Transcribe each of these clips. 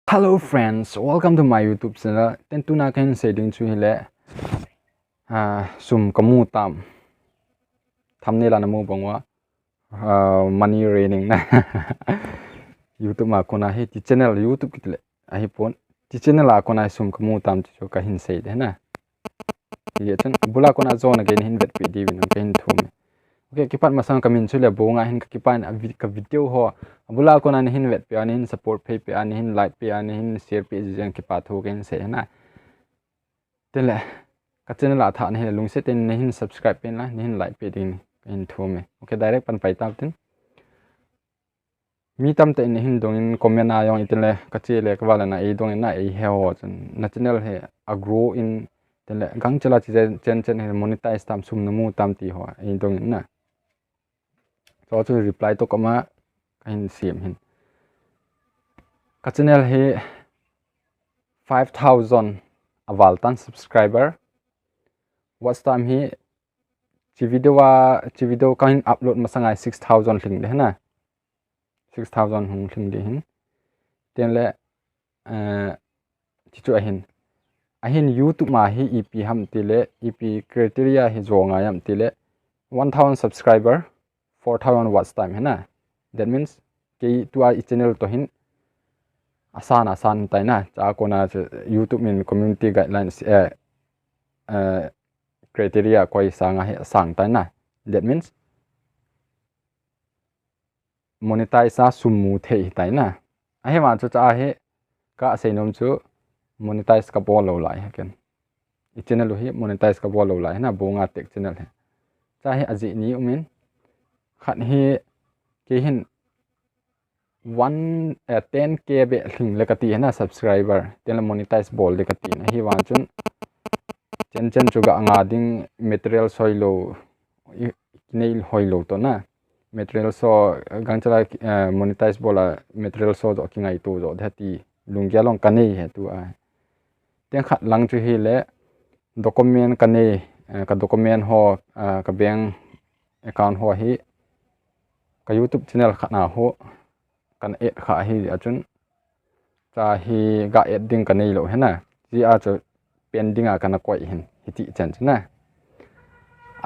Hello friends, welcome to my YouTube channel. Ten tu na kan setting chu hile sum kamu tam thumbnail ana mu bangwa money raining na YouTube ma kona he ti channel YouTube kitle ahi pon ti channel a kona sum kamu tam chu ka hin sei de na ye chen bula kona zone again hin vet pi di win ka hin thum okay kipat masang kamin chu le bonga hin ka kipan ka video ho bula ko na hin vet pe an hin support pe pe an hin like pe an hin share pe jeng ki pa thu gen se na tele ka channel a tha ne lung se ten hin subscribe pe la hin like pe ding hin thu me okay direct pan pai tam tin mi tam te hin dong in comment a yong itele ka che le ka wala na e dong na e he ho chen na channel he a grow in tele gang chala chi chen he monetize tam sum na mu tam ti ho e dong na so to reply to kama kahin sim hin ka channel he 5000 avaltan subscriber watch time he chi video kahin upload masangai 6000 ling de na 6000 hung ling de hin ten le chi chu ahin YouTube ma hi ep ham tile ep criteria hi zonga yam tile 1000 subscriber 4000 watch time है ना that means कि तू आ channel तो हिन आसान ताई ना चाको ना YouTube में community guidelines criteria कोई सांगा है सांग ताई ना that means monetize आ सुमु थे ताई ना आहे मान चो चा है का से नोम चो monetize का बोल लो लाई है केन channel ही monetize का बोल लो लाई है ना बोंगा टेक channel है चाहे अजी नी उमिन खन ही के हिन 10k be thing le kati है ना subscriber तेल monetize bol de kati na hi wan chun chen chuga anga ding material soilo nail hoilo to na material so gangchala monetize bola material so do kingai tu do dhati lungya long kanei he tu a ten khat lang chu hi le document kanei ka document ho ka bank account ho hi ka YouTube channel khana ho kan et kha hi achun cha hi ga et ding kan nei lo hena ji a cho pending a kana koi hin hiti chan na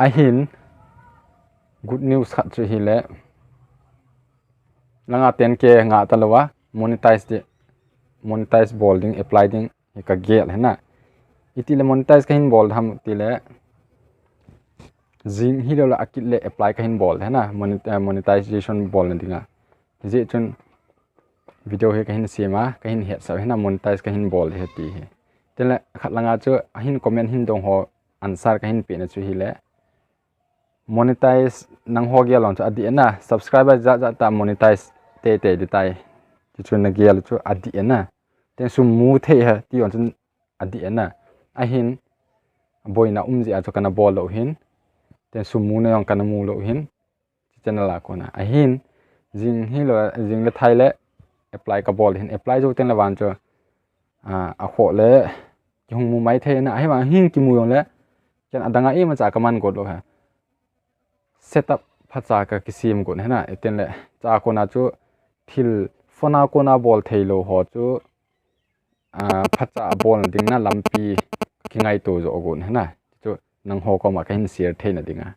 a hin good news khat chu hi le langa 10k nga talawa monetize bolding apply ding ka gel hena iti le monetize ka hin bol ham ti le zing hi lo akit le apply ka hin bol hena monetization bol na dinga je chun video he kahin sema kahin het sa hena monetize kahin bol he ti he tela khatlanga chu ahin comment hin dong ho answer kahin pe na chu hi le monetize nang ho ge lon chu adi na subscriber ja ta monetize te di tai chu chun na ge lu chu adi na ten su mu the ha ti on chun adi na ahin boina umji a chu kana bol lo hin ten su mu na yong kana mu lo hin channel la ko na ahin jing hi lo jing le thai le apply ka bol hin apply jo ten la wan cho a kho le ki hung mu mai the na ai ma hin ki mu yong le chen adanga e ma cha kaman god lo ha setup phacha ka kisim gon he na eten le cha ko na chu thil phona ko na bol thei lo ho chu phacha bol ding na lampi ki ngai to jo gon he na chu nang ho ko ma ka hin share the na dinga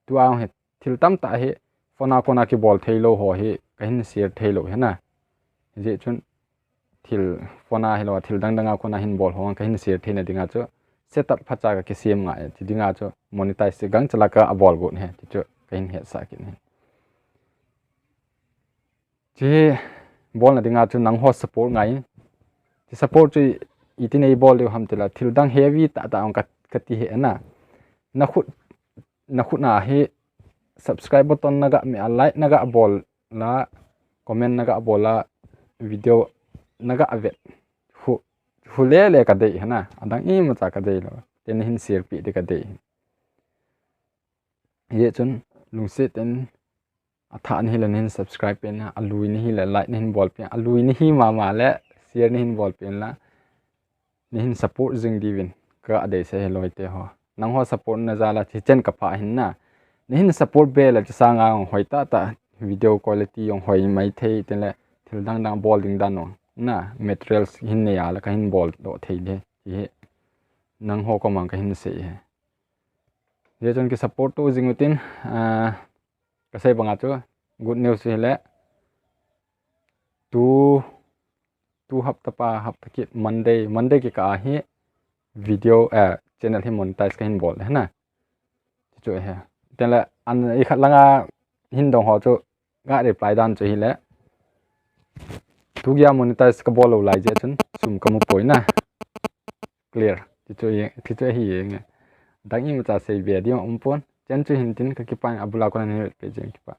tu a he thil tam ta he phona ko na ki bol thei lo ho he ka hin share thei lo he na je chun thil phona he lo thil dang ko na hin bol ho ka hin share the na dinga chu setup phacha ka kisim nga ti dinga chu monetize gang chala ka bol gon he ti chu ka hin het sa kin he je bol na dinga chu nang ho support ngai ti support chu itin ei bol le ham tela thil dang heavy ta ong ka ti he na na khut na he subscribe button naga me like naga bol na comment naga bola video naga avet hu le ka dei hana adang i ma cha ka dei lo ten hin share pi de ka dei ye chun lungse ten atha ni hilan hin subscribe pen alui ni hila like ni hin bol pe alui ni hi ma le share ni hin bol pen la ni hin support jing divin ka ade se heloi te ho nang ho support na za la chi chen ka pha hin na ni hin support be la cha nga hoita ta video quality yong hoi mai thei ten le thil dang bol ding dan no na materials hin ne ya la ka hin bol do thei le hi nang ho ko mang ka hin se he ye chon ki support to jingutin ka sai banga chu good news he le tu hafta pa hafta ki monday ki ka hi video channel hi monetize ka hin bol he na chu he ten la an i khat langa hin dong ho chu ga reply dan chu hi le tu ya monetize ka bol lo lai je chun sum ka mu poina clear ti chu hi nge dang i ma cha sei video umpon chen chu hin tin ka ki pa abula ko na ne pe je ki pa